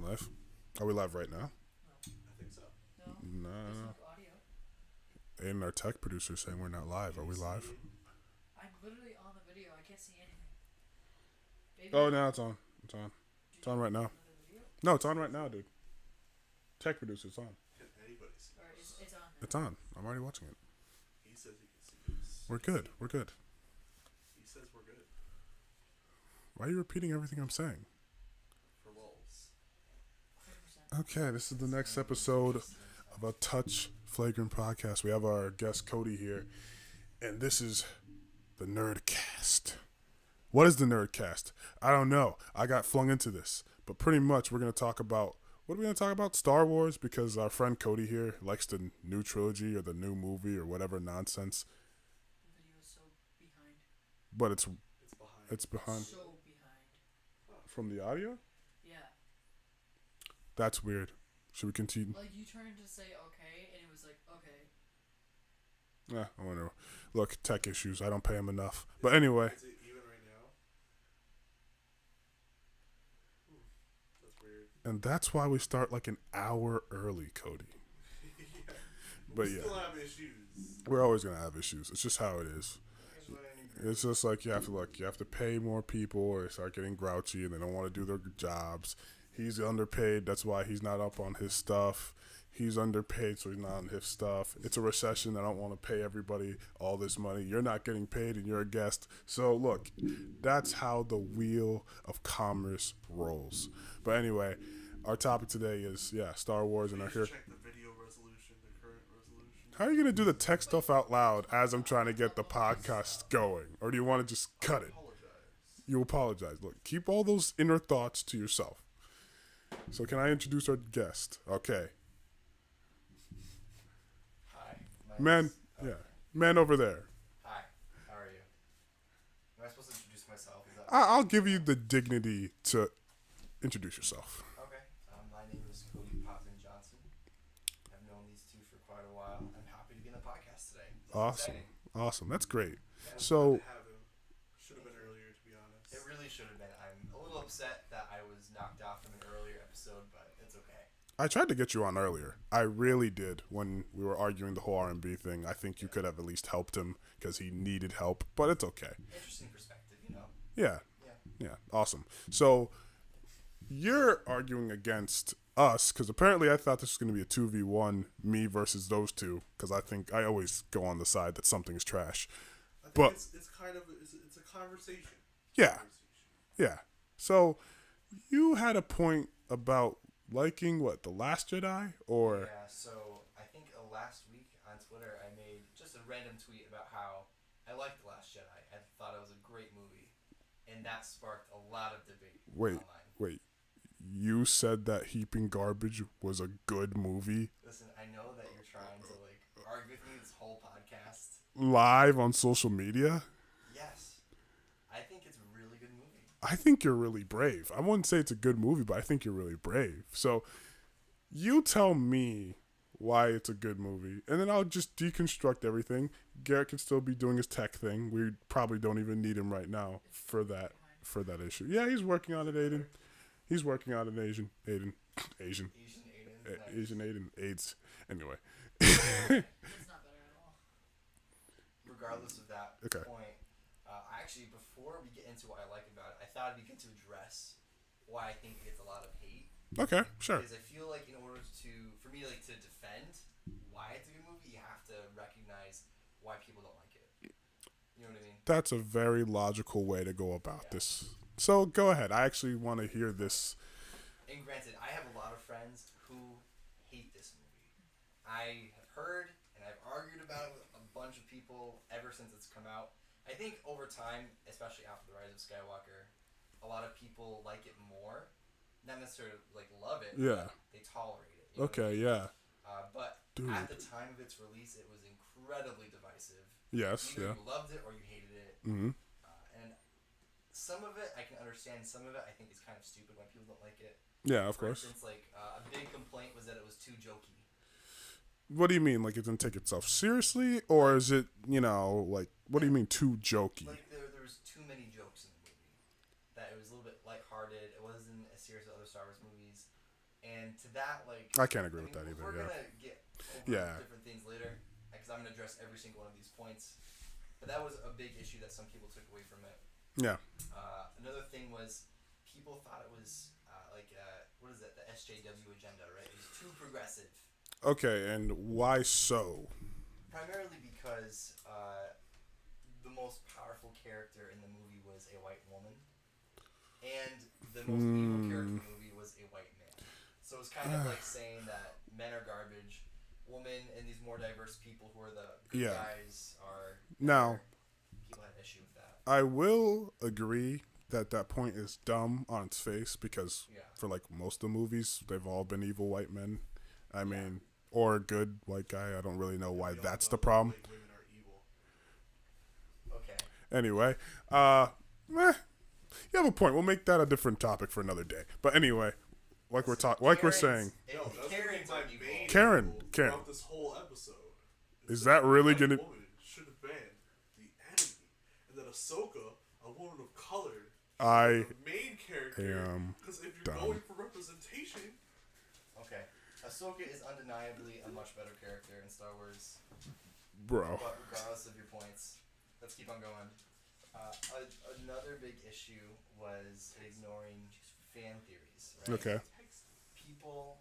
going live. Are we live right now? I think so. No, No, there's no. no audio. Aiden, our tech producer, is saying we're not live. Are Can we you live? see? I'm literally on the video. I can't see anything. Maybe. Oh, no, it's on. It's on. Did It's on you right now. make another video? No, it's on right now, dude. Tech producer, it's on. Can anybody see Or us? it's on now. It's on. I'm already watching it. He says he can see us. We're good. We're good. He says we're good. Why are you repeating everything I'm saying? For lulz. 100%. Okay, this is the next episode of a Touch Flagrant podcast. We have our guest Cody here, and this is the Nerdcast. What is the Nerdcast? I don't know. I got flung into this, but pretty much we're going to talk about, what are we going to talk about? Star Wars, because our friend Cody here likes the new trilogy or the new movie or whatever nonsense, The video is so behind. but it's It's behind. behind So behind. from the audio. Yeah. That's weird. Should we continue? Like you turned to say okay, and it was like okay. Yeah, I wonder. Look, tech issues. I don't pay him enough. But anyway, Is it even right now? That's weird. and that's why we start like an hour early, Cody. Yeah. But we yeah. still have issues. We're always gonna have issues. It's just how it is. That's what I need. It's just like you have to pay more people, or they start getting grouchy and they don't want to do their jobs. He's underpaid. That's why he's not up on his stuff. He's underpaid, so he's not on his stuff. It's a recession. I don't want to pay everybody all this money. You're not getting paid, and you're a guest. So look, that's how the wheel of commerce rolls. But anyway, our topic today is Star Wars, and Please our here. check the video resolution, the current resolution. How are you gonna do the tech stuff out loud as I'm trying to get the podcast going, or do you want to just cut I it? apologize. You apologize. Look, keep all those inner thoughts to yourself. So can I introduce our guest? Okay. Hi. Man, man over there. Hi. How are you? Am I supposed to introduce myself? Is that I'll give you the dignity to introduce yourself. okay? My name is Cody Potvin Johnson. I've known these two for quite a while. I'm happy to be in the podcast today. This is Awesome. exciting. Awesome. That's great. Yeah, So- glad to have him. Should have been earlier, to be honest. It really should have been. I'm a little upset that I was knocked off from an earlier episode, but it's okay. I tried to get you on earlier. I really did when we were arguing the whole R&B thing. I think you could have at least helped him because he needed help, but it's okay. Interesting perspective, you know? Yeah. Yeah. Yeah, awesome. So you're arguing against us because apparently I thought this was going to be a 2v1, me versus those two, because I think I always go on the side that something's trash. I think But- it's kind of it's a conversation. Yeah, yeah. So you had a point about liking what, The Last Jedi, or Yeah, so I think last week on Twitter I made just a random tweet about how I liked The Last Jedi. I thought it was a great movie. And that sparked a lot of debate wait, online. wait. You said that Heaping Garbage was a good movie Listen, I know that you're trying to argue with me this whole podcast. live on social media? Yes, I think it's a really good movie. I think you're really brave. I wouldn't say it's a good movie, but I think you're really brave. So you tell me why it's a good movie, and then I'll just deconstruct everything. Garrett can still be doing his tech thing. We probably don't even need him right now for that issue. Yeah, he's working on it, Aiden. He's working on it, Asian. Asian Aiden. Nice. Asian Aiden. AIDS. Anyway. It's not better at all. Regardless of that Okay. point, actually, before we get into what I like about it, I thought it'd be good to address why I think it gets a lot of hate. Okay, sure. Because I feel like in order for me to defend why it's a good movie, you have to recognize why people don't like it. You know what I mean? That's a very logical way to go about Yeah. this. So go ahead. I actually want to hear this. And granted, I have a lot of friends who hate this movie. I have heard and I've argued about it with a bunch of people ever since it's come out. I think over time, especially after The Rise of Skywalker, a lot of people like it more. Not necessarily love it, Yeah. but they tolerate it. You know what I Okay, mean? yeah. But Dude. at the time of its release, it was incredibly divisive. Yes, Either yeah. you loved it or you hated it. Mm-hmm. And some of it I can understand. Some of it I think is kind of stupid when people don't like it. Yeah, of For course. instance, a big complaint was that it was too jokey. What do you mean? Like it didn't take itself seriously? Or is it, what do you mean too jokey? There was too many jokes in the movie. That it was a little bit lighthearted. It wasn't as serious as other Star Wars movies. And to that, like, I can't agree with that either. We're Yeah. gonna get over Yeah. different things later, because I'm gonna address every single one of these points. But that was a big issue that some people took away from it. Yeah. Another thing was people thought it was what is it? The SJW agenda, right? It was too progressive. Okay, and why so? Primarily because the most powerful character in the movie was a white woman, and the most evil character in the movie was a white man. So it's kind of like saying that men are garbage, women and these more diverse people who are the good guys are. Now, people had an issue with that. I will agree that that point is dumb on its face because for like most of the movies, they've all been evil white men. I mean, or a good white guy. I don't really know why that's the problem. White women are evil. Okay. Anyway, you have a point. We'll make that a different topic for another day. But anyway, like we're saying, No, that's Karen's my are evil. main Karen, rule Karen. throughout this whole episode. Is that really white gonna- woman should have been the enemy, and then Ahsoka, a woman of color, I the main character. am Because if you're dumb. going for representation, Okay. Ahsoka is undeniably a much better character in Star Wars. bro. But regardless of your points, let's keep on going. Another big issue was ignoring fan theories. Right? Okay. People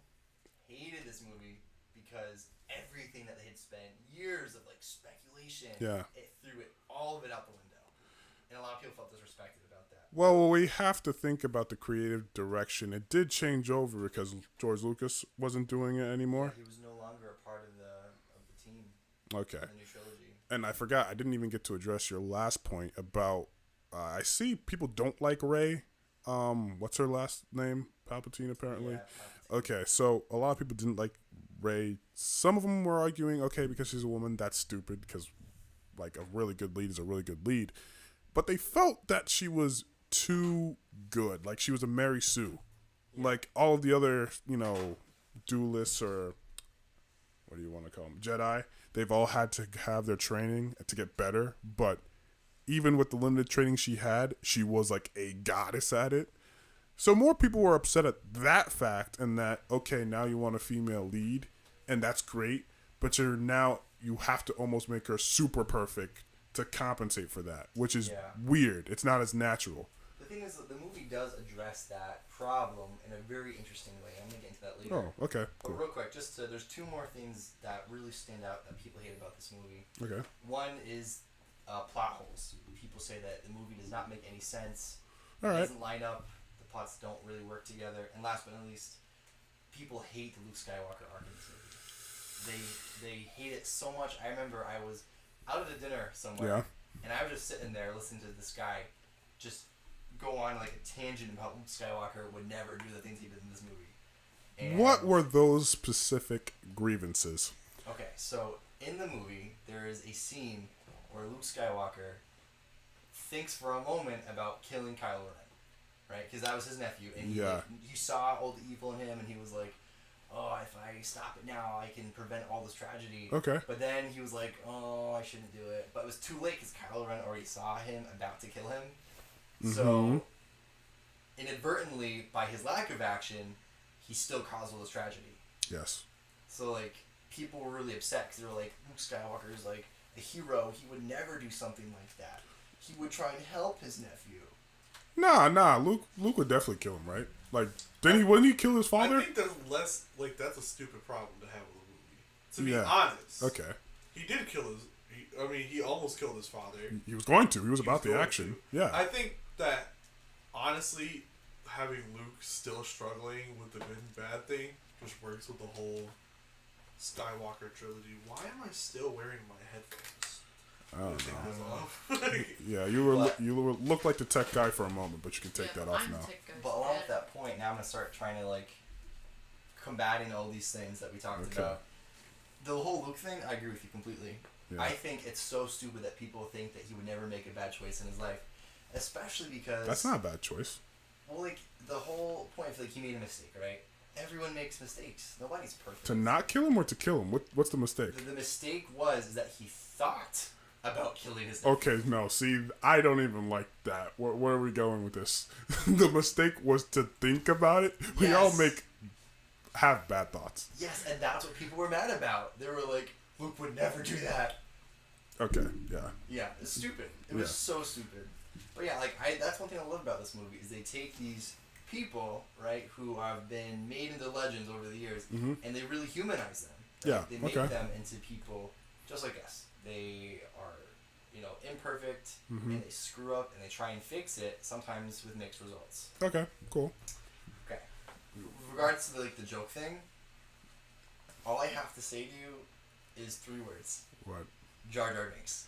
hated this movie because everything that they had spent years of like speculation, it threw all of it out the window, and a lot of people felt disrespected about that. Well, we have to think about the creative direction. It did change over because George Lucas wasn't doing it anymore. He was no longer a part of the team. Okay. In the new trilogy. And I forgot, I didn't even get to address your last point about, I see people don't like Rey. What's her last name? Palpatine, apparently. Yeah, Okay, so a lot of people didn't like Rey. Some of them were arguing, okay, because she's a woman, that's stupid, because, like, a really good lead is a really good lead. But they felt that she was too good. Like, she was a Mary Sue. Yeah. Like, all of the other, duelists or, what do you want to call them, Jedi, they've all had to have their training to get better. But even with the limited training she had, she was, like, a goddess at it. So more people were upset at that fact and that, okay, now you want a female lead, and that's great, but you have to almost make her super perfect to compensate for that, which is weird. It's not as natural. The thing is, that the movie does address that problem in a very interesting way. I'm going to get into that later. Oh, okay, But cool. real quick, there's two more things that really stand out that people hate about this movie. Okay. One is plot holes. People say that the movie does not make any sense. All It right. doesn't line up. The plots don't really work together. And last but not least, people hate the Luke Skywalker arc in this movie. They hate it so much. I remember I was out at a dinner somewhere, and I was just sitting there listening to this guy just go on like a tangent about Luke Skywalker would never do the things he did in this movie. And What were those specific grievances? Okay, so in the movie, there is a scene where Luke Skywalker thinks for a moment about killing Kylo Ren, right? Because that was his nephew, and he saw all the evil in him, and he was like, "Oh, if I stop it now, I can prevent all this tragedy." Okay. But then he was like, "Oh, I shouldn't do it." But it was too late because Kylo Ren already saw him about to kill him. So, inadvertently, by his lack of action, he still caused all this tragedy. Yes. So, like, people were really upset because they were like, Luke Skywalker is, like, a hero. He would never do something like that. He would try and help his nephew. Nah. Luke would definitely kill him, right? Like, wouldn't he kill his father? I think that's a stupid problem to have with a movie. To be honest. Okay. He did kill he almost killed his father. He was going to. He was about the going action. to. Yeah. I think that, honestly, having Luke still struggling with the good and bad thing just works with the whole Skywalker trilogy. Why am I still wearing my headphones? I don't Take know. this off. Yeah, you looked like the tech guy for a moment, but you can take that off I'm now. tech guys. But along with that point, now I'm going to start trying to, like, combating all these things that we talked about. The whole Luke thing, I agree with you completely. Yeah. I think it's so stupid that people think that he would never make a bad choice in his life. Especially because... That's not a bad choice. Well, like, the whole point, I feel like he made a mistake, right? Everyone makes mistakes. Nobody's perfect. To not kill him or to kill him? What's the mistake? The mistake was that he thought about killing his nephew. Okay, no, see, I don't even like that. Where are we going with this? The mistake was to think about it. We all Yes. make have bad thoughts. Yes, and that's what people were mad about. They were like, Luke would never do that. Okay, yeah. Yeah, it's stupid. It was so stupid. But yeah, like that's one thing I love about this movie is they take these people, right, who have been made into legends over the years, and they really humanize them. Right? Yeah, They make them into people just like us. They are, you know, imperfect, and they screw up, and they try and fix it, sometimes with mixed results. Okay, cool. Okay. With regards to the joke thing, all I have to say to you is 3 words. What? Jar Jar Binks.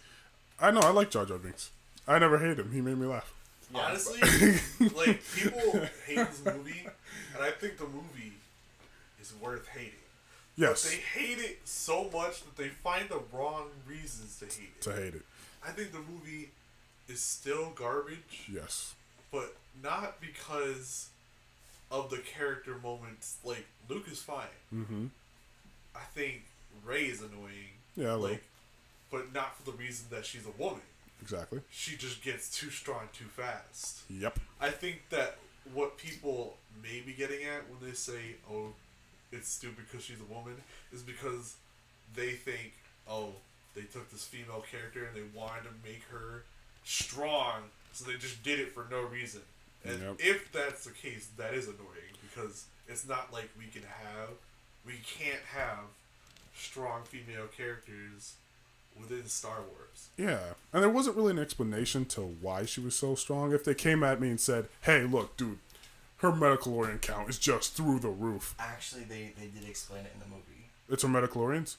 I know, I like Jar Jar Binks. I never hated him. He made me laugh. Yeah. Honestly, like, people hate this movie, and I think the movie is worth hating. Yes. But they hate it so much that they find the wrong reasons to hate it. To hate it. I think the movie is still garbage, Yes. but not because of the character moments. Like, Luke is fine. Mm-hmm. I think Rey is annoying. Yeah, a little. Like, but not for the reason that she's a woman. Exactly. She just gets too strong too fast. Yep. I think that what people may be getting at when they say, oh, it's stupid because she's a woman, is because they think, oh, they took this female character and they wanted to make her strong, so they just did it for no reason. And if that's the case, that is annoying, because it's not like we can't have strong female characters within Star Wars. Yeah. And there wasn't really an explanation to why she was so strong. If they came at me and said, hey, look, dude, her Metachlorian count is just through the roof. Actually, they did explain it in the movie. It's her Metachlorians?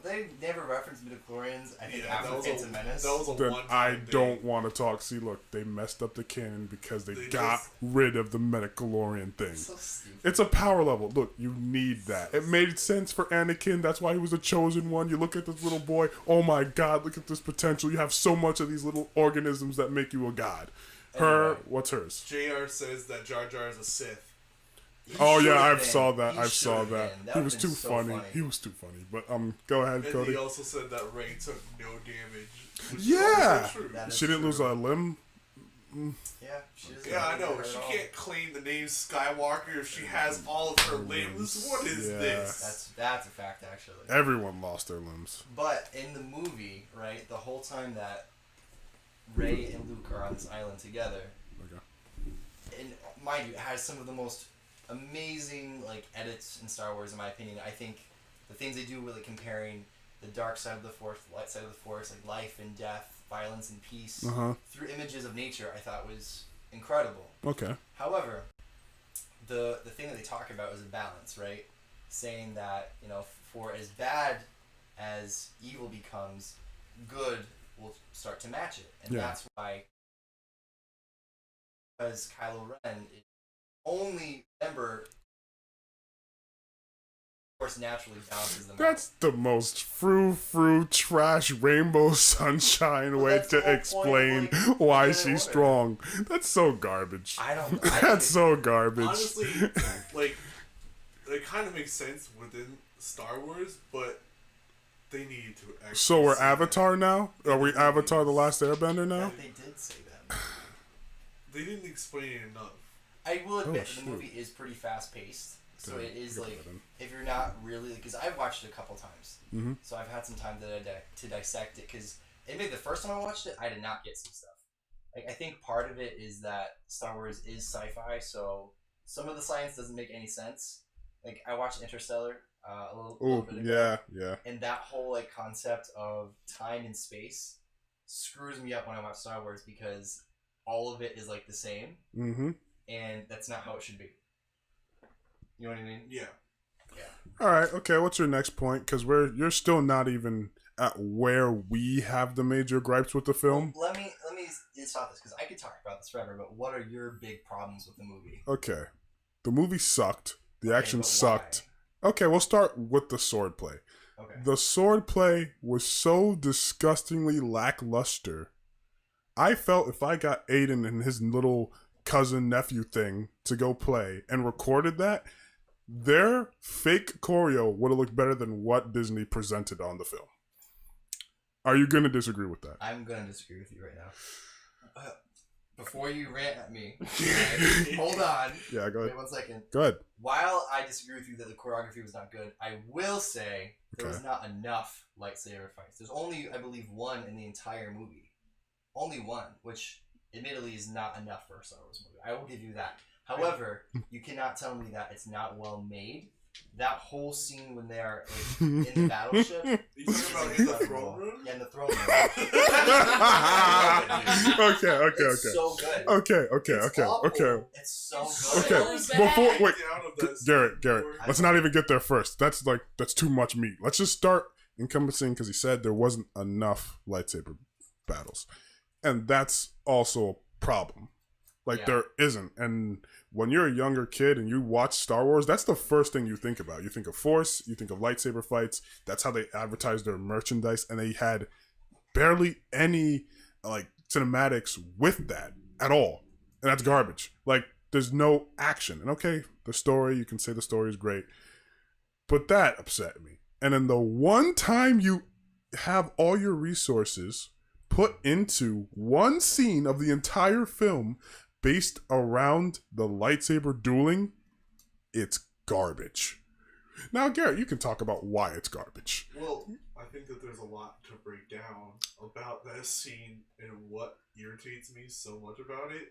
They never referenced midichlorians. I think Yeah, after that was Phantom Menace. That was a Then one-time I thing. don't want to talk. See, look, they messed up the canon because they They got just- rid of the Metachlorian thing. So stupid. It's a power level. Look, you need that. It made sense for Anakin. That's why he was a chosen one. You look at this little boy. Oh my God, look at this potential. You have so much of these little organisms that make you a god. Her, Anyway. what's hers? JR says that Jar Jar is a Sith. He Oh yeah, should've I been. saw that. He I saw should've that. been. He would've was been too so funny. He was too funny. But go ahead, And Cody. he also said that Rey took no damage. Which is Yeah. also true. That is She didn't lose true. a limb. Yeah, she doesn't Yeah, I have know. it She at all. can't claim the name Skywalker if she has all of her limbs. What is Yeah. this? That's a fact, actually. Everyone lost their limbs. But in the movie, right, the whole time that Rey and Luke are on this island together, Okay. and mind you, it has some of the most amazing edits in Star Wars, in my opinion. I think the things they do with comparing the dark side of the Force, the light side of the Force, life and death, violence and peace, through images of nature, I thought was incredible. Okay. However, the thing that they talk about is a balance, right? Saying that, for as bad as evil becomes, good will start to match it. And Yeah. that's why, because Kylo Ren is only member, of course, naturally balances them out. That's the most frou trash rainbow sunshine way that's the to whole explain point of, why Jedi she's Order. strong. That's so garbage. I don't. That's so garbage. Honestly, it kind of makes sense within Star Wars, but they needed to actually. So we're say that. Avatar now? Are we Avatar: The Last Airbender now? They did say that. They didn't explain it enough. I will admit the shoot. movie is pretty fast paced, so Damn, it is look at that then. if you're not really, because I've watched it a couple times, Mhm. so I've had some time to dissect it. Because admit the first time I watched it, I did not get some stuff. I think part of it is that Star Wars is sci-fi, so some of the science doesn't make any sense. I watched Interstellar a little Oh bit ago, yeah. and that whole concept of time and space screws me up when I watch Star Wars because all of it is the same. Mm-hmm. And that's not how it should be. You know what I mean? Yeah. All right. Okay. What's your next point? Because you're still not even at where we have the major gripes with the film. Let me stop this because I could talk about this forever. But what are your big problems with the movie? Okay. The movie sucked. The Okay, action but sucked. Okay. We'll start with the sword play. Okay. The sword play was so disgustingly lackluster. I felt if I got Aiden and his little cousin nephew thing to go play and recorded that, their fake choreo would have looked better than what Disney presented on the film. Are you going to disagree with that? I'm gonna disagree with you right now. before you rant at me, okay, hold on. Yeah, go Wait ahead. 1 second. Go ahead. While I disagree with you that the choreography was not good, I will say there Okay. was not enough lightsaber fights. There's only, I believe, one in the entire movie. Only one, which admittedly is not enough for a Star Wars movie. I will give you that. However, you cannot tell me that it's not well made. That whole scene when they are like, in the battleship. You talking about in the throne room? Yeah, in the throne room. Okay. It's so good. Okay. It's awful. Okay. It's so It's good. Okay. so bad. Before wait, Down of that Garrett. scene Let's not even get there first. That's too much meat. Let's just start encompassing because he said there wasn't enough lightsaber battles, and that's also a problem. Like Yeah. there isn't. And when you're a younger kid and you watch Star Wars, that's the first thing you think about. You think of Force, you think of lightsaber fights. That's how they advertise their merchandise, and they had barely any like cinematics with that at all, and that's garbage. Like there's no action. And okay, the story, you can say the story is great, but that upset me. And then the one time you have all your resources put into one scene of the entire film based around the lightsaber dueling, it's garbage. Now, Garrett, you can talk about why it's garbage. Well, I think that there's a lot to break down about that scene and what irritates me so much about it.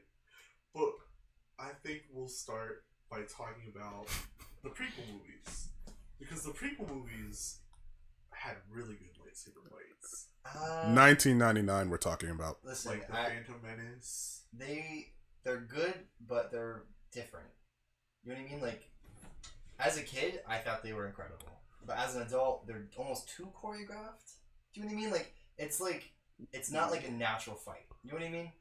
But I think we'll start by talking about the prequel movies. Because the prequel movies had really good lightsaber fights. 1999, we're talking about. Listen, Like the Phantom Menace. they're good, but they're different. You know what I mean? Like, as a kid, I thought they were incredible, but as an adult, they're almost too choreographed. Do you know what I mean? Like it's not like a natural fight. You know what I mean?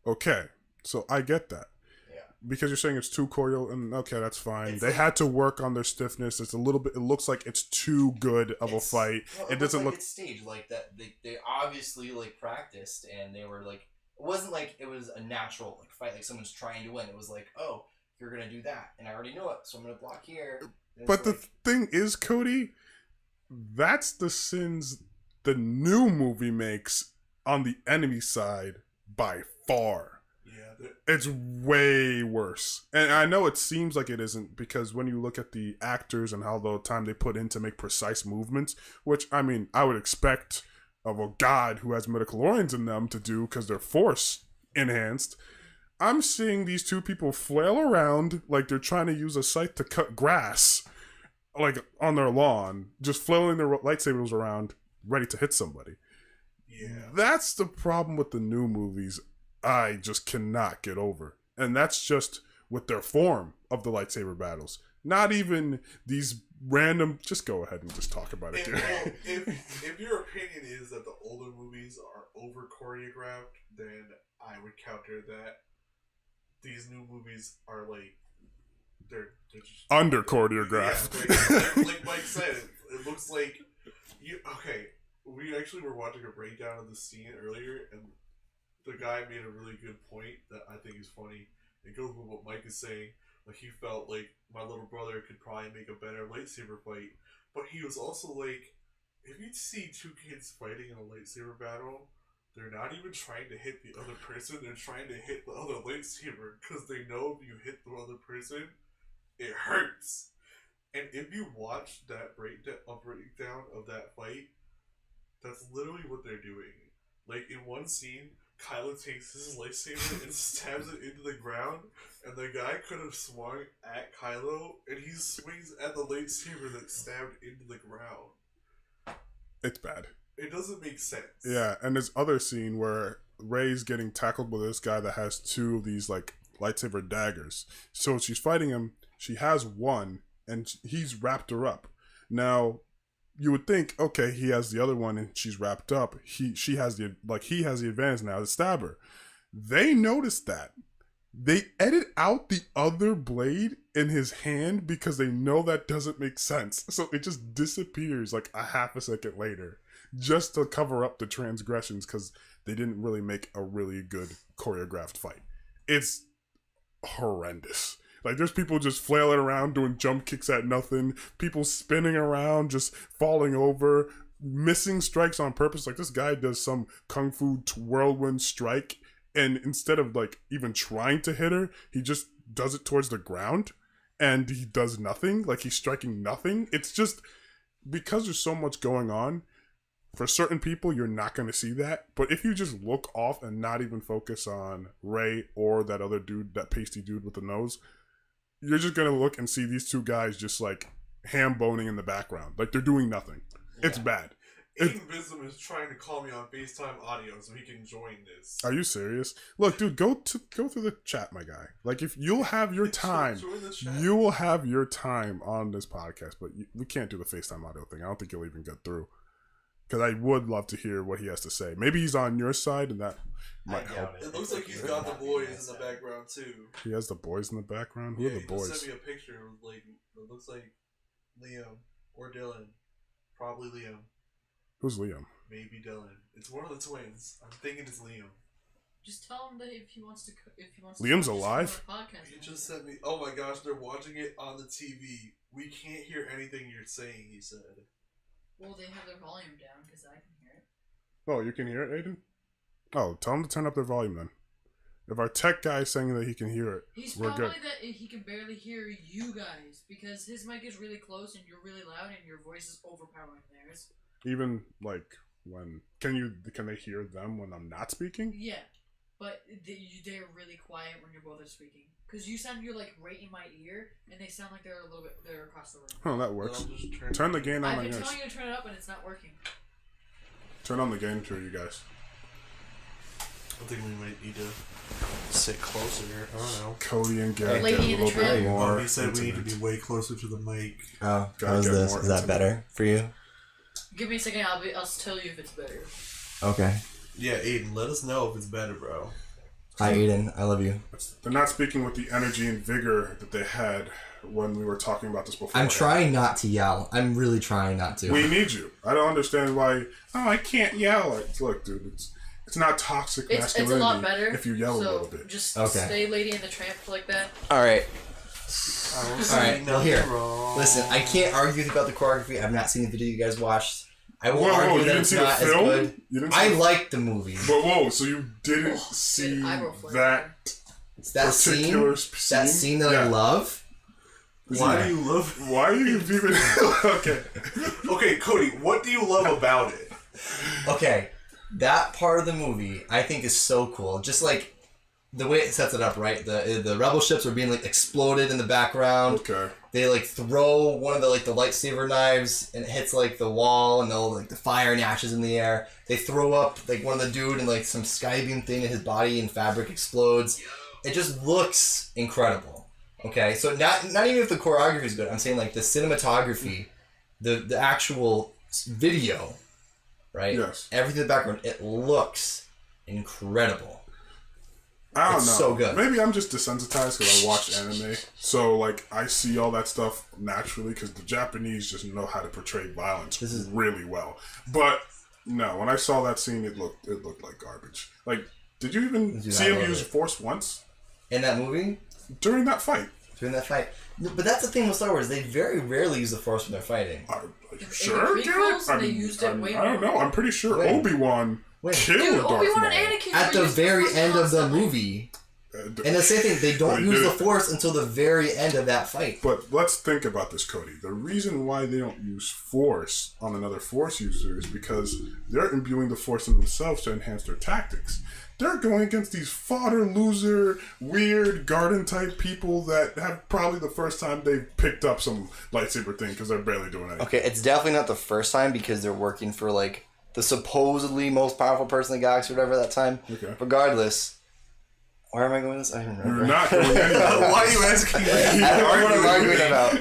Okay, so I get that. Yeah. Because you're saying it's too choreo, and okay, that's fine. It's They like- had to work on their stiffness. It's a little bit. It looks like it's too good of a It's- fight. well, It doesn't like look. it's staged like that. They obviously like practiced, and they were like, it wasn't like it was a natural like fight, like someone's trying to win. It was like, oh, you're gonna do that, and I already know it, so I'm gonna block here. And But it's the like, thing is, Cody, that's the sins the new movie makes on the enemy side by far. Yeah, It's way worse. And I know it seems like it isn't because when you look at the actors and how the time they put in to make precise movements, which, I mean, I would expect of a god who has midichlorians in them to do because they're force enhanced. I'm seeing these two people flail around like they're trying to use a scythe to cut grass, like on their lawn, just flailing their lightsabers around, ready to hit somebody. yeah. That's the problem with the new movies. I just cannot get over. And that's just with their form of the lightsaber battles. Not even these random. Just go ahead and just talk about it, If, dude. well, if your opinion is that the older movies are over choreographed, then I would counter that these new movies are like they're just Under choreographed. Yeah, like Mike said, it looks like you. Okay, we actually were watching a breakdown of the scene earlier, and the guy made a really good point that I think is funny. It goes with what Mike is saying. Like he felt like my little brother could probably make a better lightsaber fight, but he was also like, if you see two kids fighting in a lightsaber battle, they're not even trying to hit the other person. They're trying to hit the other lightsaber because they know if you hit the other person, it hurts. And if you watch that breakdown of that fight, that's literally what they're doing. Like in one scene, Kylo takes his lightsaber and stabs it into the ground, and the guy could have swung at Kylo, and he swings at the lightsaber that stabbed into the ground. It's bad. It doesn't make sense. Yeah, and there's other scene where Rey's getting tackled with this guy that has two of these like lightsaber daggers. So she's fighting him. She has one, and he's wrapped her up. Now, you would think, okay, he has the other one, and she's wrapped up. He has the advantage now to stab her. They noticed that. They edit out the other blade in his hand because they know that doesn't make sense. So it just disappears like a half a second later, just to cover up the transgressions because they didn't really make a really good choreographed fight. It's horrendous. Like there's people just flailing around doing jump kicks at nothing, people spinning around, just falling over, missing strikes on purpose. Like this guy does some kung fu whirlwind strike and instead of like even trying to hit her, he just does it towards the ground, and he does nothing. Like he's striking nothing. It's just because there's so much going on. For certain people, you're not going to see that. But if you just look off and not even focus on Ray or that other dude, that pasty dude with the nose, you're just going to look and see these two guys just like ham boning in the background. Like they're doing nothing. Yeah. It's bad. Aiden Bism is trying to call me on FaceTime audio so he can join this. Are you serious? Look, dude, go through the chat, my guy. Like if you'll have your time, you will have your time on this podcast. But we can't do the FaceTime audio thing. I don't think you'll even get through. Because I would love to hear what he has to say. Maybe he's on your side, and that might help. It looks like he's got the boys in the background too. He has the boys in the background. Who are the boys? He sent me a picture of like it looks like Liam or Dylan, probably Liam. Who's Liam? Maybe Dylan. It's one of the twins. I'm thinking it's Liam. Just tell him that if he wants to. Liam's alive. He just sent me. Oh my gosh, they're watching it on the TV. We can't hear anything you're saying. He said. Well, they have their volume down because I can hear it. Oh, you can hear it, Aiden? Oh, tell him to turn up their volume then. If our tech guy is saying that he can hear it, we're good. That he can barely hear you guys because his mic is really close and you're really loud and your voice is overpowering theirs. Even like when can they hear them when I'm not speaking? Yeah, but they're really quiet when you're both speaking. Because you're like right in my ear, and they sound like they're across the room. Oh, that works. Turn the gain on, I guess. I've been telling you to turn it up, and it's not working. Turn on the gain for you guys. I think we might need to sit closer. I don't know. Cody and Garrett get a little bit more. He said we need to be way closer to the mic. Oh, how's this? Is that better for you? Give me a second. I'll tell you if it's better. Okay. Yeah, Aiden, let us know if it's better, bro. Hi, Aiden. I love you. They're not speaking with the energy and vigor that they had when we were talking about this before. I'm trying not to yell. I'm really trying not to. We need you. I don't understand why. Oh, I can't yell. Look, dude, it's not toxic masculinity. It's a lot better if you yell a little bit. Just stay Lady and the Tramp like that. All right. All right. Well, here. Listen, I can't argue about the choreography. I've not seen the video you guys watched. I will argue that it's not as good. I liked the movie. But so you didn't see that particular scene? That scene that I love? Why do you love? Why are you even? Okay, Cody. What do you love about it? Okay, that part of the movie I think is so cool. Just like the way it sets it up, right? The rebel ships are being like exploded in the background. Okay. They like throw one of the lightsaber knives and it hits like the wall and the fire and ashes in the air. They throw up like one of the dude and like some skybeam thing in his body and fabric explodes. It just looks incredible. Okay, so not even if the choreography is good. I'm saying like the cinematography, the actual video, right? Yes. Everything in the background, it looks incredible. I don't know. So good. Maybe I'm just desensitized because I watch anime. So, like, I see all that stuff naturally because the Japanese just know how to portray violence really well. But, no, when I saw that scene, it looked like garbage. Like, did you even see him use force once? In that movie? During that fight. But that's the thing with Star Wars. They very rarely use the force when they're fighting. Are you sure, Garrett? They used it way I don't know. I'm pretty sure Obi-Wan... killed Darth Maul. At the very end of the movie. And the same thing, they don't use the Force until the very end of that fight. But let's think about this, Cody. The reason why they don't use Force on another Force user is because they're imbuing the Force in themselves to enhance their tactics. They're going against these fodder, loser, weird, garden-type people that have probably the first time they've picked up some lightsaber thing because they're barely doing anything. Okay, it's definitely not the first time because they're working for, like, the supposedly most powerful person in the galaxy or whatever at that time. Okay. Regardless, where am I going with this? I don't remember. You're not going anywhere. Why are you asking me? I don't know what I'm arguing about.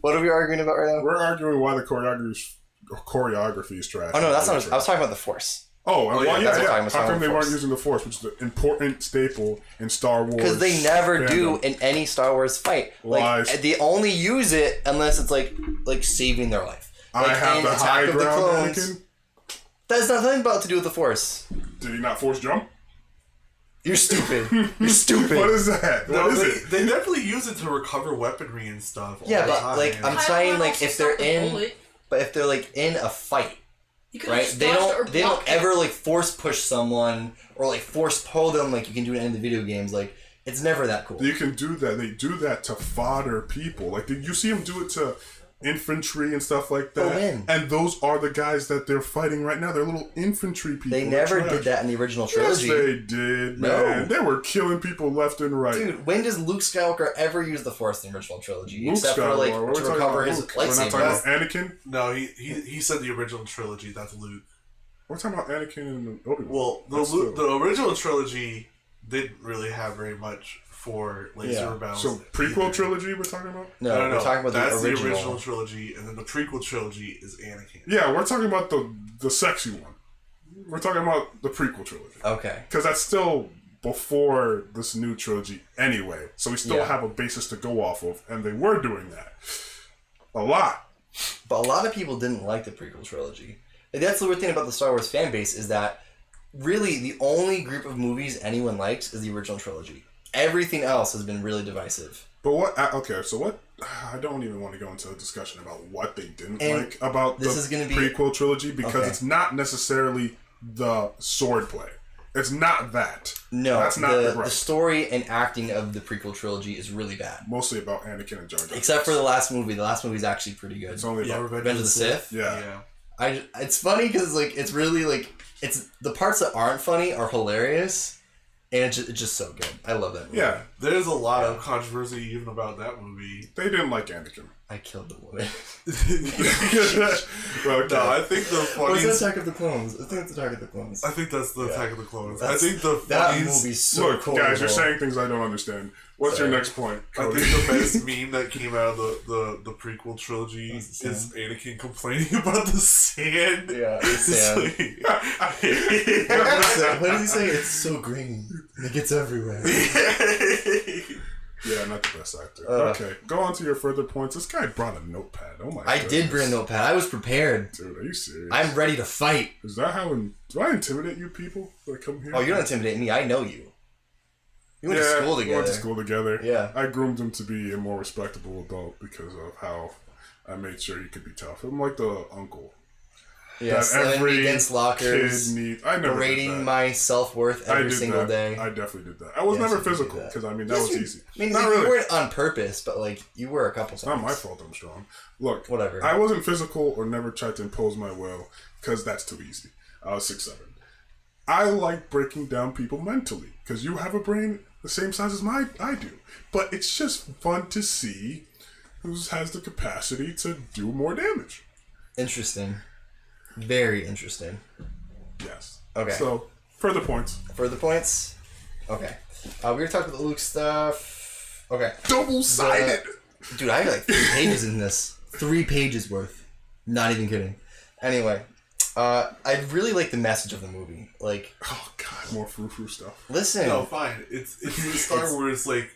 What are we arguing about right now? We're arguing why the choreography is trash. Oh, no, that's not. I was talking about the Force. Oh, and yeah. How come they weren't Force. using the Force, which is an important staple in Star Wars? Because they never do in any Star Wars fight. Lies. Like, they only use it unless it's like saving their life. Like, I have the high ground, Anakin. That has nothing about to do with the Force. Did he not force jump? You're stupid. You're stupid. What is that? What is it? They definitely use it to recover weaponry and stuff. Yeah, but like I'm saying, like if they're in, but if they're like in a fight, He could've right? just They dodged or don't blocked it. ever like force push someone or like force pull them like you can do it in the video games. Like it's never that cool. You can do that. They do that to fodder people. Like you see them do it to infantry and stuff like that. For when? And those are the guys that they're fighting right now. They're little infantry people. They They're never trash. did that in the original Yes, trilogy. they did, man. No. They were killing people left and right. Dude, when does Luke Skywalker ever use the Force in the original trilogy? Luke Except for like Skywalker. We're to talking recover about his Luke. We're not talking lightsaber. about Anakin. No, he said the original trilogy. That's Luke. We're talking about Anakin and Obi-Wan. Well, the original trilogy didn't really have very much for lightsaber battles. So prequel either. trilogy we're talking about? No, No, we're talking about that's the original. trilogy, and then the prequel trilogy is Anakin. Yeah, we're talking about the sexy one. We're talking about the prequel trilogy. Okay. Because that's still before this new trilogy anyway. So we still Yeah. have a basis to go off of. And they were doing that. A lot. But a lot of people didn't like the prequel trilogy. Like, that's the weird thing about the Star Wars fan base is that really the only group of movies anyone likes is the original trilogy. Everything else has been really divisive. But what... Okay, so what... I don't even want to go into a discussion about what they didn't And like about this the is gonna be- prequel trilogy because Okay. it's not necessarily the sword play. It's not that. No, That's not the right. story and acting of the prequel trilogy is really bad. Mostly about Anakin and Jar Jar. Except for the last movie. The last movie is actually pretty good. It's only Yeah, about... Revenge of the Sith. Yeah. It's funny because like it's really like it's the parts that aren't funny are hilarious, and it's just so good. I love that movie. Yeah. There's a lot of controversy even about that movie. They didn't like Anakin. I killed the woman. Well, okay. No, I think the What's funniest. Attack of the Clones? I think it's Attack of the Clones. I think that's the Yeah. Attack of the Clones. I That's- think the That funniest. movie's so Look, cool. guys, you're saying things I don't understand. What's your Sorry. next point? I Cody? think the best meme that came out of the prequel trilogy What's the is Anakin complaining about the sand. Yeah, the It's sand. like- What does he say? It's so green. It gets everywhere. Yeah, not the best actor. Uh, Okay, go on to your further points. This guy brought a notepad. Oh my! I did bring a notepad. I was prepared. Dude, are you serious? I'm ready to fight. Is that how? Do I intimidate you people that come here? Oh, you don't intimidate me. I know you. We went to school together. We went to school together. Yeah. I groomed him to be a more respectable adult because of how I made sure he could be tough. I'm like the uncle. Yeah, that slamming me against lockers, kid needs. I never did berating that. my self-worth I every did single that. day. I definitely did that. I was Yes, never you did physical that. because I mean that Yes, was you- easy. I mean, Not you really. weren't on purpose, but like you were a couple It's times. not my fault I'm strong. Look, Whatever. I wasn't physical or never tried to impose my will because that's too easy. I was 6'7". I like breaking down people mentally because you have a brain the same size as I do. But it's just fun to see who has the capacity to do more damage. Interesting. Very interesting. Yes. Okay. So, further points. Further points? Okay. We were talking about the Luke stuff. Okay. Double-sided! Dude, I have like 3 pages in this. 3 pages worth. Not even kidding. Anyway, I really like the message of the movie. Like, Oh, God. More frou-frou stuff. listen. No, fine. It's the Star Wars like.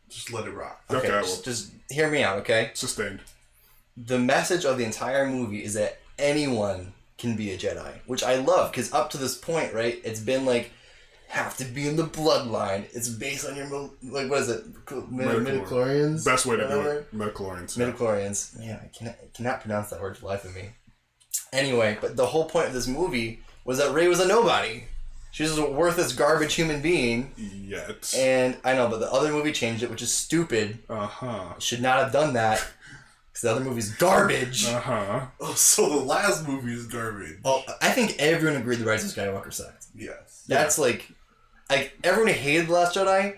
Just let it rock. Okay, Okay, just hear me out, okay? Sustained. The message of the entire movie is that anyone can be a Jedi, which I love because up to this point, right, it's been like have to be in the bloodline. It's based on your like what is it, midichlorians? Best way to do Whatever. it. Midichlorians. Midichlorians. Yeah, I cannot pronounce that word for the life of me. Anyway, but the whole point of this movie was that Rey was a nobody. She was a worthless garbage human being, Yet. and I know, but the other movie changed it, which is stupid. Uh-huh. Should not have done that because the other movie's garbage. Uh-huh. Oh, so the last movie is garbage. Well, I think everyone agreed the Rise of Skywalker sucked. Yes. That's like everyone hated The Last Jedi,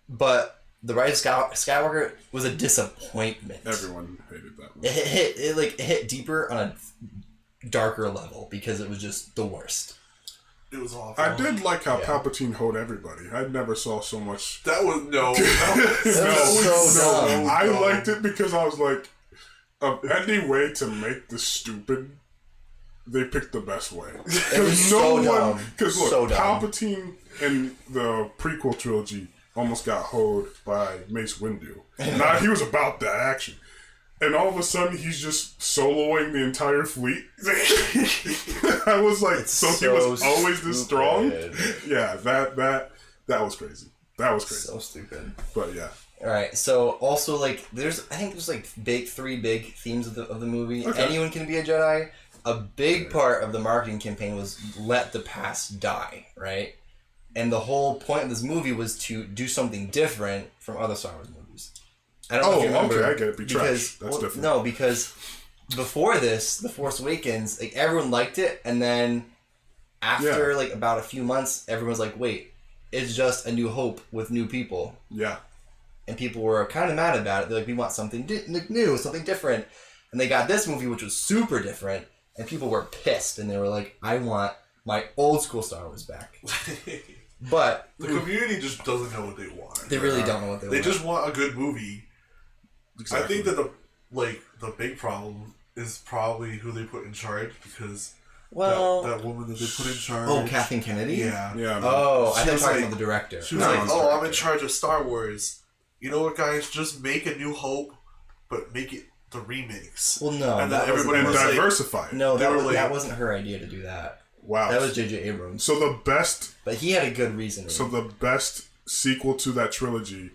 but the Rise of Skywalker was a disappointment. Everyone hated that one. It hit deeper on a darker level because it was just the worst. It was awful. I did like how Yeah. Palpatine hoed everybody. I never saw so much. That was no. That was so dumb. I liked it because I was like, of any way to make this stupid, they picked the best way. It was so dumb. Because look, So dumb. Palpatine in the prequel trilogy almost got hoed by Mace Windu. Now he was about that action. And all of a sudden, he's just soloing the entire fleet. I was like, It's so he was always this strong? stupid. Yeah, that was crazy. That was crazy. So stupid. But yeah, All right. So also like I think there's like 3 big themes of the movie. Okay. Anyone can be a Jedi. a big part of the marketing campaign was let the past die, right? And the whole point of this movie was to do something different from other Star Wars movies. I don't know if you remember. Okay, I get it. Be because, trash. That's different. No, because before this, The Force Awakens, like everyone liked it, and then after like about a few months, everyone was like, "Wait, it's just A New Hope with new people." Yeah. And people were kind of mad about it. They're like, "We want something new, something different." And they got this movie, which was super different, and people were pissed, and they were like, "I want my old school Star Wars back." But the community just doesn't know what they want. they really don't know what they want. They just want a good movie. Exactly. I think that the big problem is probably who they put in charge, because that woman that they put in charge. Oh, Kathleen Kennedy? Yeah. Yeah. Man. Oh, I She thought you was were talking like- about the director. She was No, like, it's "Oh, I'm in director. charge of Star Wars. You know what, guys? Just make A New Hope, but make it the remakes." Well, no, And then that everybody And was like- diversify it. no, they that, were was, like- that wasn't her idea to do that. Wow. That was J.J. Abrams. So the best But he had a good reason. So the best sequel to that trilogy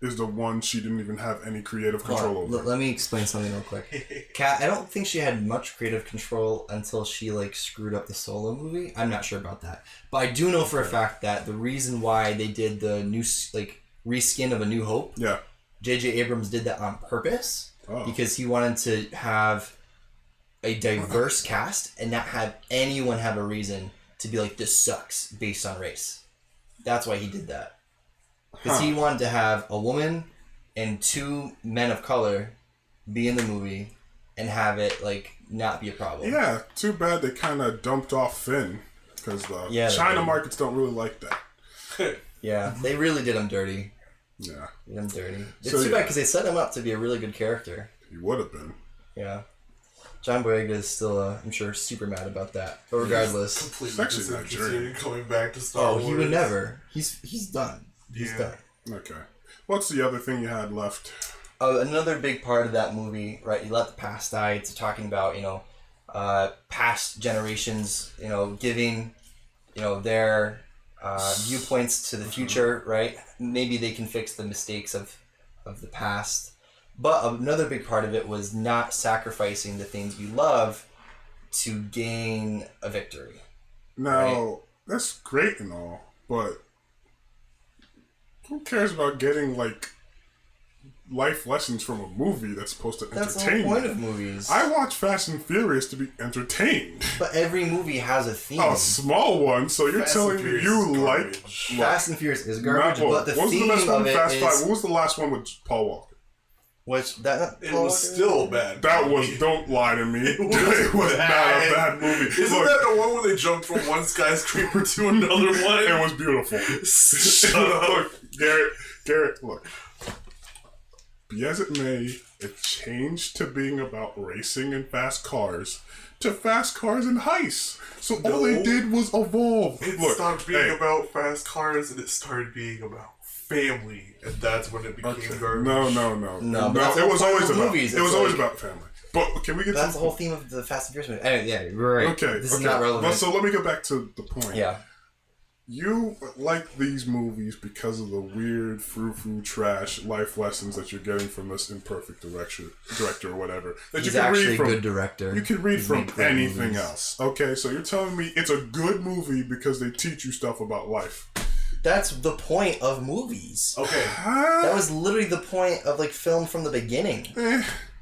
is the one she didn't even have any creative control over. Let me explain something real quick. Kat, I don't think she had much creative control until she like screwed up the Solo movie. I'm not sure about that, but I do know for a fact that the reason why they did the new like reskin of A New Hope, Yeah. J.J. Abrams did that on purpose Oh. because he wanted to have a diverse cast and not have anyone have a reason to be like, this sucks based on race. That's why he did that. Because he wanted to have a woman and 2 men of color be in the movie and have it like not be a problem. Yeah. Too bad they kind of dumped off Finn because the Yeah, they China did. markets don't really like that. Yeah, they really did him dirty. Yeah. Did him dirty. It's So, too yeah. bad because they set him up to be a really good character. He would have been. Yeah. John Boyega is still, I'm sure, super mad about that. But regardless, Completely It's actually disinterested Nigerian. in coming back to Star Wars. he would never. He's done. He's Yeah. done. Okay. What's the other thing you had left? Another big part of that movie, right? You let the past die. It's talking about past generations, giving, their viewpoints to the future, right? Maybe they can fix the mistakes of the past. But another big part of it was not sacrificing the things we love to gain a victory. Now, that's great and all, but who cares about getting, like, life lessons from a movie that's supposed to That's the entertain whole point you? of movies. I watch Fast and Furious to be entertained. But every movie has a theme. A small one, so you're Fast telling and me Furious you is like... garbage. Look, Fast and Furious is garbage, not- but the what was theme the best one? of it Fast is... Five. What was the last one with Paul Walker? Which, that... It Paul was Walker? still bad. That was... Don't lie to me. It It was not bad. a bad movie. Isn't Look, that the one where they jumped from one skyscraper to another one? it was beautiful. Shut up. Look, Garrett, look. Be as it may, it changed to being about racing and fast cars to fast cars and heists. So all they No. did was evolve. It Look, stopped being hey, about fast cars and it started being about family, and that's when it became okay. garbage. No, but that's the it whole was point always of about movies. it It's was always like- about family. But can we get That's to the whole theme of the Fast and Furious movie. Anyway, yeah, you're right. Okay, This okay. is not relevant. Well, so let me get back to the point. Yeah. You like these movies because of the weird, frou-frou trash life lessons that you're getting from this imperfect director or whatever. That He's you can actually read a from. good director. You can read He's from made great anything movies. else. Okay, so you're telling me it's a good movie because they teach you stuff about life. That's the point of movies. Okay, Huh? That was literally the point of like film from the beginning.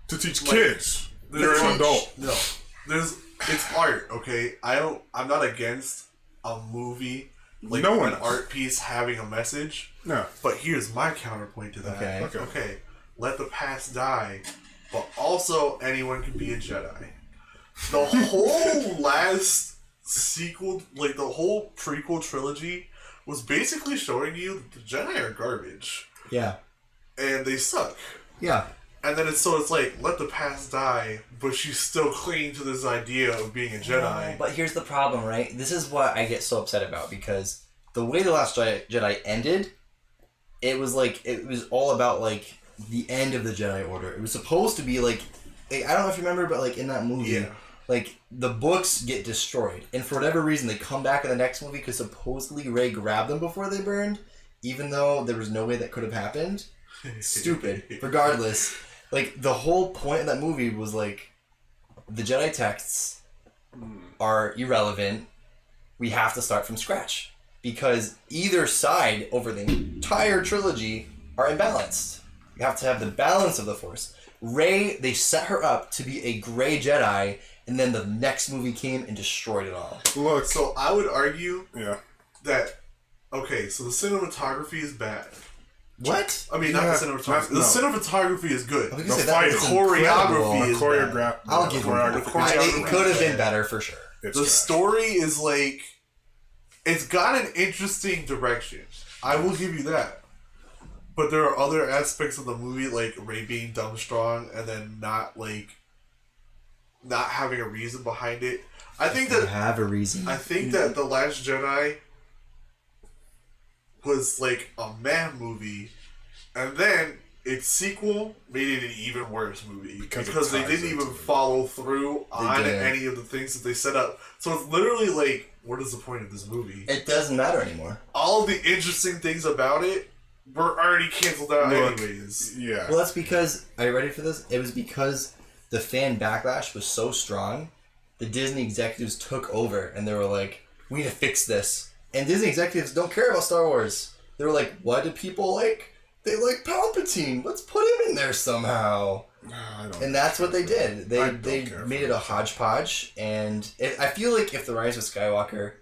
To teach Like, kids. there's You're an teach- adult. No, it's art. Okay, I'm not against a movie like No one an is. art piece having a message. No. But here's my counterpoint to that. Okay. Okay. Let the past die, but also anyone can be a Jedi. The whole last sequel, like the whole prequel trilogy, was basically showing you that the Jedi are garbage Yeah. and they suck. Yeah. And then it's like let the past die, but she's still clinging to this idea of being a Jedi. But here's the problem, right? This is what I get so upset about because the way The Last Jedi ended, it was all about like the end of the Jedi Order. It was supposed to be like I don't know if you remember, but like in that movie, Yeah. like the books get destroyed, and for whatever reason they come back in the next movie because supposedly Rey grabbed them before they burned, even though there was no way that could have happened. Stupid. Regardless, like the whole point of that movie was like the Jedi texts are irrelevant. We have to start from scratch because either side over the entire trilogy are imbalanced. You have to have the balance of the Force. Rey, they set her up to be a gray Jedi, and then the next movie came and destroyed it all. Look, So I would argue yeah. that okay, so the cinematography is bad. What? I mean, Yeah, not the cinematography. no. The cinematography is good. I was The gonna say fight, that was choreography incredible. is Choreograph. I'll yeah, give you choreography. that. choreography. It could have been better for sure. It's The trash. story is like, it's got an interesting direction. I will give you that. But there are other aspects of the movie, like Rey being dumb strong, and then not having a reason behind it. I think You that have a reason. I think that The Last Jedi was like a man movie, and then its sequel made it an even worse movie Because it because they ties didn't into even it. follow through on didn't. any of the things that they set up. So it's literally like, what is the point of this movie? It doesn't matter anymore. All the interesting things about it were already canceled out Look, anyways. Yeah. Well, that's because. Are you ready for this? It was because the fan backlash was so strong. The Disney executives took over and they were like, "We need to fix this." And Disney executives don't care about Star Wars. They were like, "What do people like? They like Palpatine. Let's put him in there somehow." I don't And that's what they did. I They don't care made for it a that. hodgepodge. And I feel like if the Rise of Skywalker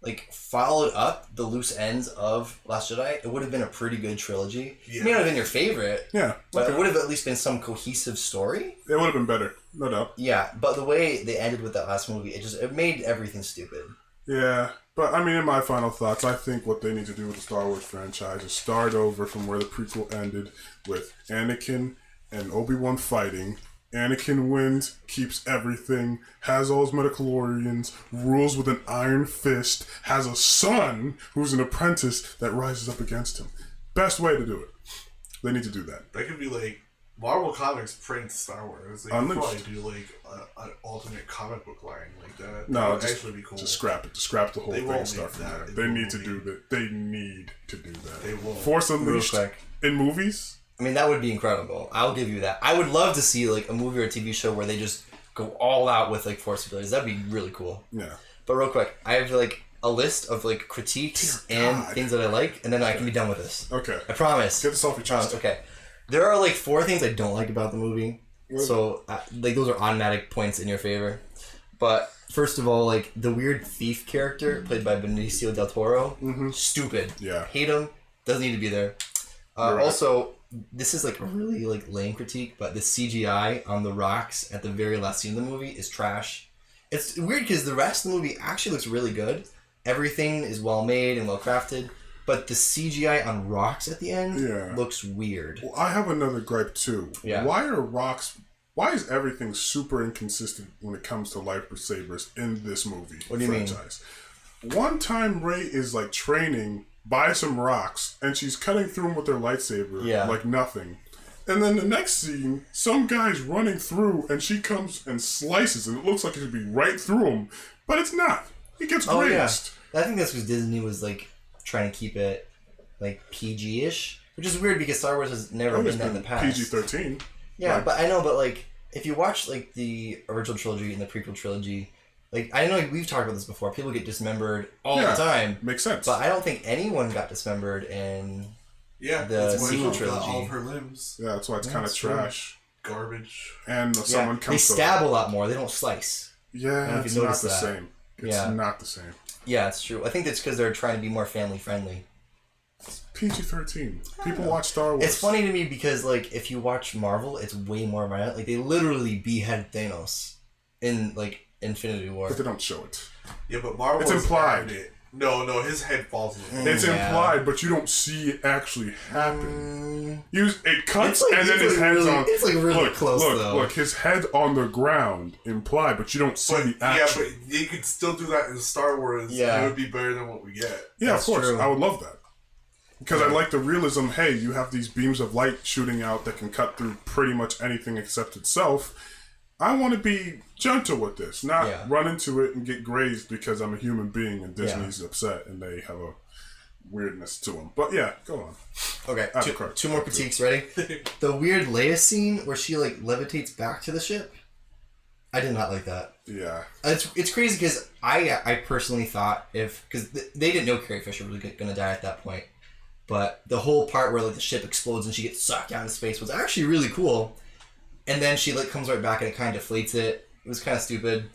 like followed up the loose ends of Last Jedi, it would have been a pretty good trilogy. Yeah. It may not have been your favorite, Yeah. but okay. it would have at least been some cohesive story. It would have been better, no doubt. Yeah, but the way they ended with that last movie, it made everything stupid. Yeah, but I mean, in my final thoughts, I think what they need to do with the Star Wars franchise is start over from where the prequel ended with Anakin and Obi-Wan fighting. Anakin wins, keeps everything, has all his midichlorians, rules with an iron fist, has a son who's an apprentice that rises up against him. Best way to do it. They need to do that. That could be like Marvel Comics print Star Wars. They could Unleashed. probably do like an alternate comic book line like that. No, that would just- actually be cool. Just scrap it. Just scrap the whole They thing. won't and Start make from that. there. It They need won't to be- do that. They need to do that. They won't. Force Real Unleashed quick. in movies. I mean, that would be incredible. I'll give you that. I would love to see like a movie or a TV show where they just go all out with like Force abilities. That'd be really cool. Yeah. But real quick, I have like a list of like critiques Dear and God. things that I like, and then I can be done with this. Okay. I promise. Get this off your Promise. chest. Okay. There are like 4 things I don't like about the movie. What? So like those are automatic points in your favor. But first of all, like the weird thief character played by Benicio del Toro, Mm-hmm. stupid. Yeah. Hate him. Doesn't need to be there. You're right. Also, this is like a really like lame critique, but the CGI on the rocks at the very last scene of the movie is trash. It's weird because the rest of the movie actually looks really good. Everything is well made and well crafted, but the CGI on rocks at the end Yeah. looks weird. Well, I have another gripe too. Yeah. Why are rocks? Why is everything super inconsistent when it comes to lightsabers in this movie What do you mean? franchise? One time Rey is like training by some rocks and she's cutting through them with her lightsaber Yeah. like nothing. And then the next scene, some guy's running through and she comes and slices and it looks like it should be right through him, but it's not. He gets Oh, yeah. grazed. I think that's because Disney was like trying to keep it like PG-ish, which is weird because Star Wars has never Always been that in the been past. PG-13. Yeah, Like- but I know, but like if you watch like the original trilogy and the prequel trilogy, like I know we've talked about this before. People get dismembered all Yeah. the time, Makes sense. but I don't think anyone got dismembered in. Yeah, The that's why sequel she got all trilogy. of her limbs. Yeah, that's why it's kind of That's true. trash. Garbage. And someone They comes to stab a lot more. They don't slice. I don't know Yeah, if it's you not noticed the that. same. It's Yeah. not the same. Yeah, it's true. I think that's because they're trying to be more family friendly. PG-13. People watch Star Wars. It's funny to me because like if you watch Marvel, it's way more violent. Like they literally behead Thanos in like Infinity War. but they don't show it. Yeah, but Marvel It's has implied. added it. No, his head falls in the It's Yeah. implied, but you don't see it actually happen. It cuts It's like- and then it's his like head's really- on. it's like really look, close, look, though. Look, his head on the ground implied, but you don't see But, the yeah, action. but they could still do that in Star Wars. Yeah. It would be better than what we get. Yeah, That's of course. true. I would love that. Because I like the realism. Hey, you have these beams of light shooting out that can cut through pretty much anything except itself. I want to be gentle with this, not Yeah. run into it and get grazed because I'm a human being and Yeah. Disney's upset and they have a weirdness to them. But yeah, go on. Okay, I have two, a card. two more critiques. Ready? The weird Leia scene where she like levitates back to the ship. I did not like that. Yeah. It's crazy because I personally thought because they didn't know Carrie Fisher was gonna die at that point, but the whole part where like the ship explodes and she gets sucked out into space was actually really cool, and then she like comes right back and it kind of deflates it. It was kind of stupid.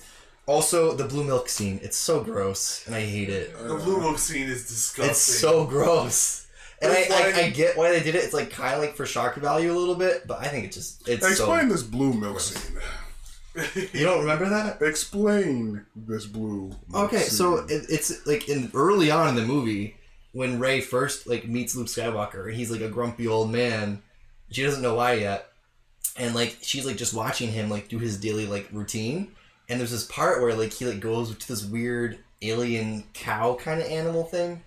Also, the blue milk scene, it's so gross and I hate it. The blue milk scene is disgusting. It's so gross. And It's like- I get why they did it. It's like kind of like for shock value a little bit, but I think it's Explain this blue milk scene. You don't remember that? Explain this blue milk Okay, so scene. it's like early on in the movie when Rey first like meets Luke Skywalker and he's like a grumpy old man. She doesn't know why yet, and like she's like just watching him like do his daily like routine. And there's this part where like he like goes to this weird alien cow kind of animal thing,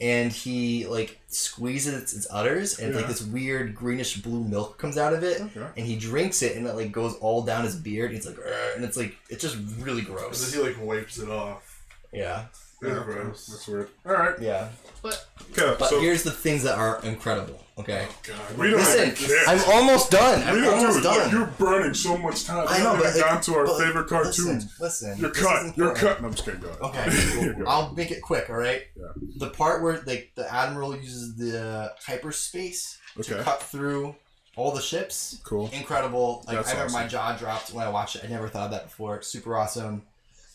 and he like squeezes its udders, and like Yeah. this weird greenish blue milk comes out of it, Okay. and he drinks it, and it like goes all down his beard. And it's like, "Ugh," and it's like it's just really And gross. then he like wipes it off. Yeah, Yeah, It's okay. gross. That's weird. All right. yeah. Okay, But so here's the things that are incredible. Okay, God, we don't listen, even care. I'm almost done. we I'm don't almost do it. done. You're burning so much time. I We know, haven't but even like, gone to our but, like, favorite cartoons. Listen. You're this cut. is You're important. cut. No, I'm just kidding. Go ahead. Okay, You're good. I'll make it quick. All right. Yeah. The part where like the admiral uses the hyperspace to Okay. cut through all the ships. Cool. Incredible. Like That's I remember my awesome. jaw dropped when I watched it. I never thought of that before. Super awesome.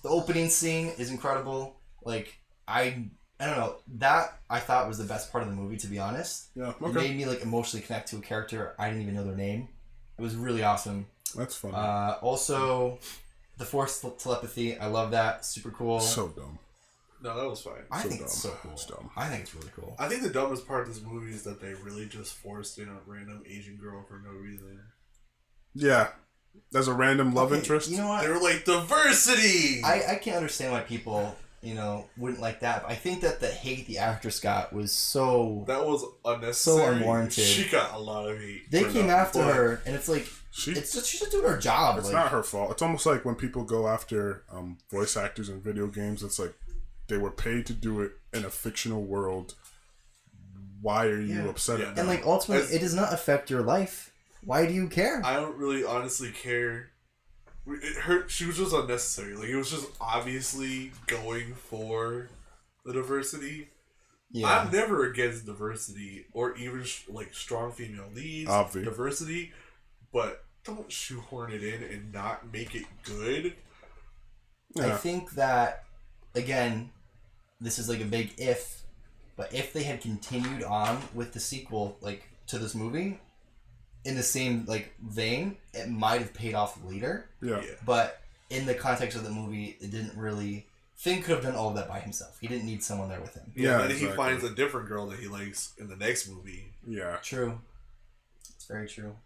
The opening scene is incredible. Like I don't know, that I thought was the best part of the movie, to be honest. Yeah. It Okay. made me like emotionally connect to a character I didn't even know their name. It was really awesome. That's fun. Also, the Force telepathy, I love that. Super cool. So dumb. No, that was fine. I so think dumb. it's so cool. It's dumb. I think it's really cool. I think the dumbest part of this movie is that they really just forced in a random Asian girl for no reason. Yeah. There's a random love Okay, interest. You know what? They were like, diversity! I can't understand why people, wouldn't like that. But I think that the hate the actress got was so. That was unnecessary. unwarranted. She got a lot of hate. They for came that, after but her, and it's like she's she's just doing her job. It's like, not her fault. It's almost like when people go after voice actors in video games. It's like they were paid to do it in a fictional world. Why are you Yeah. upset Yeah. at and that? like ultimately, As- it does not affect your life. Why do you care? I don't really honestly care. She was just unnecessary. Like, it was just obviously going for the diversity. Yeah. I'm never against diversity or even like strong female leads. Obvi. Diversity, but don't shoehorn it in and not make it good. I Yeah. think that, again, this is like a big if, but if they had continued on with the sequel, like, to this movie, in the same, like, vein, it might have paid off later, Yeah. but in the context of the movie, it didn't really... Finn could have done all of that by himself. He didn't need someone there with him. Yeah, Then exactly. he finds a different girl that he likes in the next movie. Yeah. True. It's very true.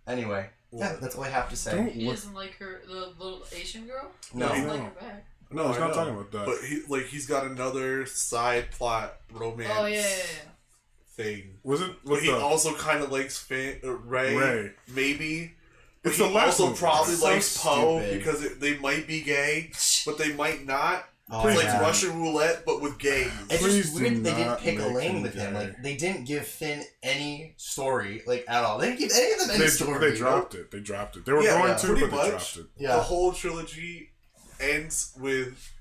Anyway, yeah, that's all I have to say. Don't He look. doesn't like her, the little Asian girl. No. He doesn't No. like her back. No, he's I not know. talking about that. But he's got another side plot romance Oh yeah. thing. Was it But with he the also kind of likes Ray, Ray? maybe. But It's he the last also movie. probably So likes Poe stupid. because they might be gay, but they might not. Oh, It's like yeah. Russian roulette, but with gays. It's Please just do weird that they didn't not pick a make lane him with him. gay. Like, they didn't give Finn any story, like, at all. They didn't give any of them any story. They dropped it. They dropped it. They were Yeah, going yeah, to, pretty but they much. dropped it. Yeah. The whole trilogy ends with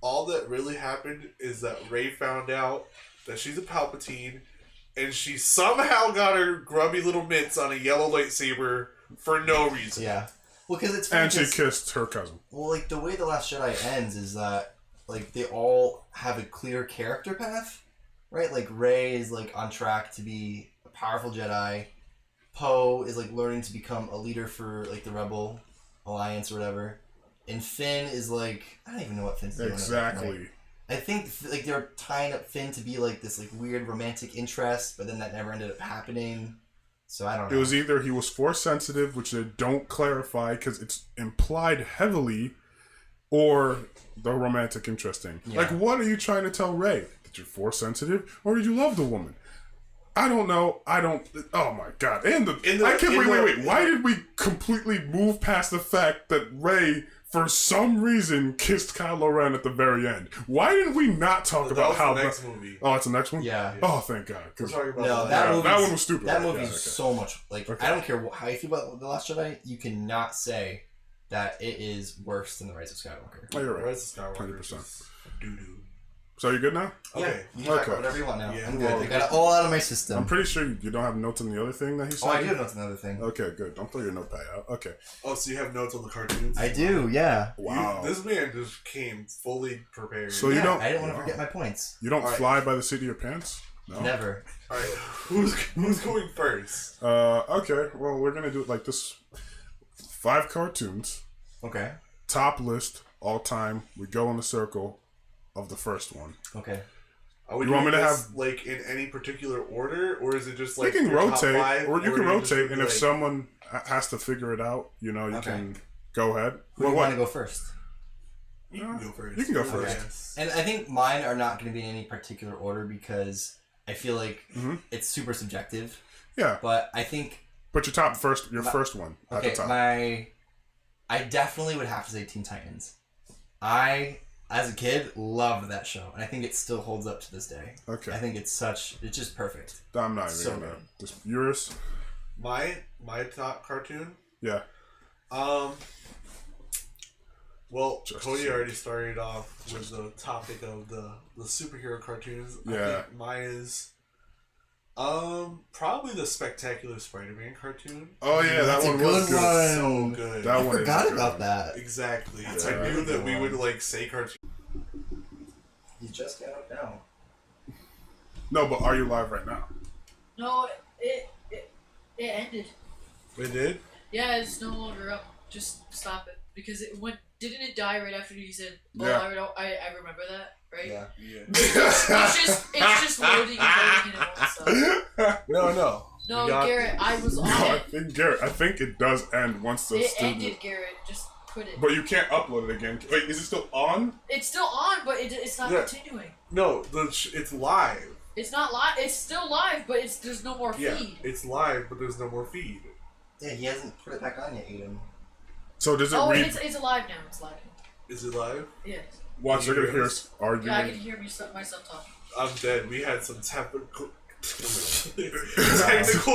all that really happened is that Rey found out that she's a Palpatine, and she somehow got her grubby little mitts on a yellow lightsaber for no reason. Yeah. Well, because it's funny And she 'cause- kissed her cousin. well, like, the way The Last Jedi ends is that, like, they all have a clear character path, right? Like, Rey is, like, on track to be a powerful Jedi. Poe is, like, learning to become a leader for, like, the Rebel Alliance or whatever. And Finn is, like, I don't even know what Finn's doing. at that point. Exactly. I think like they're tying up Finn to be like this like weird romantic interest, but then that never ended up happening. So I don't know. It was either he was force sensitive, which they don't clarify because it's implied heavily, or the romantic interest thing. Yeah. Like, what are you trying to tell Ray? That you're force sensitive, or did you love the woman? I don't know. I don't. Oh my god! And I can't wait. Why did we completely move past the fact that Ray, for some reason, kissed Kylo Ren at the very end? Why didn't we not talk That about was how the next movie. Oh, it's the next one. Yeah. Oh, thank God. We're 'Cause- talking about No, the- that yeah, movie's- that one was stupid. That right? movie's Yeah, okay. so much like Okay. I don't care how you feel about The Last Jedi. You cannot say that it is worse than The Rise of Skywalker. Oh, you're right. Rise of Skywalker 100%. is doo-doo. So you good now? Okay. Yeah, you can talk Okay. about whatever you want now. Yeah, I'm well, good. I got it all out of my I'm system. pretty sure you don't have notes on the other thing that he said. Oh, I do know it's another thing. Okay, good. Don't throw your notepad out. Okay. Oh, so you have notes on the cartoons? I do, yeah. Wow. This man just came fully prepared. So you Yeah, don't- I didn't want to wow. forget my points. You don't Alright. fly by the seat of your pants? No. Never. All right, who's going first? Okay. Well, we're gonna do it like this: 5 cartoons, Okay. top list all time. We go in the circle of the first one. Okay. Are we You want doing me to this, like in any particular order, or is it just like you can your top rotate, 5, or you can are just rotate, and if like- someone has to figure it out, you know, you Okay. can go ahead. Who do you want to go first? You can go first. You can go Okay. first. Yes. And I think mine are not going to be in any particular order because I feel like Mhm. it's super subjective. Yeah, But I think but your first one at the okay, top. I definitely would have to say Teen Titans. I, as a kid, loved that show, and I think it still holds up to this day. Okay, I think it's just perfect. I'm not even so gonna. good. Just yours. My top cartoon. Yeah. Well, Justice Cody League. already started off with the topic of the superhero cartoons. I Yeah. think mine is probably the Spectacular Spider-Man cartoon. Oh yeah, that That's a one was good good. one. So good. That I one is forgot good. about that. Exactly. Yeah, I that's knew a that good we would one. like say cartoon. He just got up now. No, but are you live right now? No, it ended. We did. Yeah, it's no longer up. Just stop it because it went. Didn't it die right after you said? Oh, Yeah. I remember that, right? Yeah. Yeah. It's just loading and stuff. No. No, We got- Garrett, I was No, on I it. think Garrett. I think it does end once the It student. ended, Garrett. Just quit it. But you can't upload it again. Wait, is it still on? It's still on, but it's not Yeah. continuing. No, it's live. It's not live. It's still live, but there's no more Yeah, feed. it's live, but there's no more feed. Yeah, he hasn't put it back on yet, Aiden. So does it Oh, read? it's alive now. It's live. Is it live? Yes. Watch, they're gonna hear us Yeah, I arguing. can hear myself talking. I'm dead. We had some technical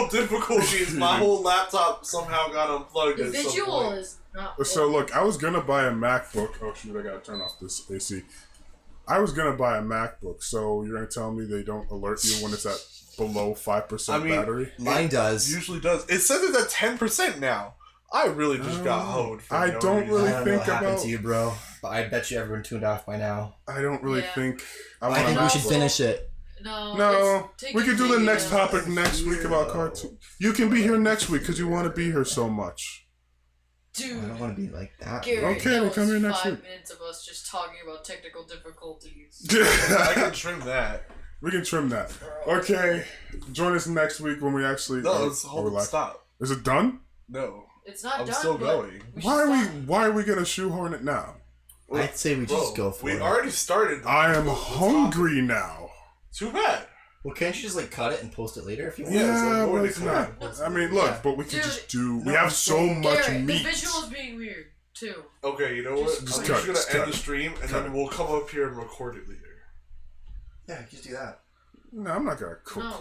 difficulties. My whole laptop somehow got unplugged. The at some visual point. is not. So look, I was gonna buy a MacBook. Oh shoot, I gotta turn off this AC. I was gonna buy a MacBook. So you're gonna tell me they don't alert you when it's at below 5% I mean, battery? Mine does. Usually does. It says it's at 10% now. I really just got Oh, hoed. For I no don't reason. really I don't know think what happened about- to you, bro. But I bet you everyone tuned off by now. I don't really Yeah. think. I want think a we should MacBook. finish it. No. No, take we it could do the easy, next man. topic next week about cartoon. You can be here next week because you want to be here so much. I don't Dude, want to be like that. Garrett, Okay, that then was come here next 5 week. minutes of us just talking about technical difficulties. I can trim that. We can trim that. Okay, join us next week when we actually. No, are let's we hold live? stop. Is it done? No. It's not I'm done. still but going. should stop. Why are we gonna shoehorn it now? I'd say we just go for we it. already started. I am the hungry now. topic. Too bad. Well, can't you just like cut it and post it later if you want? Yeah, Yeah, so but more it's than not. that. I mean, look, Yeah. but we can Dude, just do. We no, have I'm so saying- much Garrett, meat. the visual's being weird too. Okay, you know what? Just I'm cut just it, gonna just end cut the it. stream and Cut then it. we'll come up here and record it later. Yeah, just do that. No, I'm not gonna cook. No.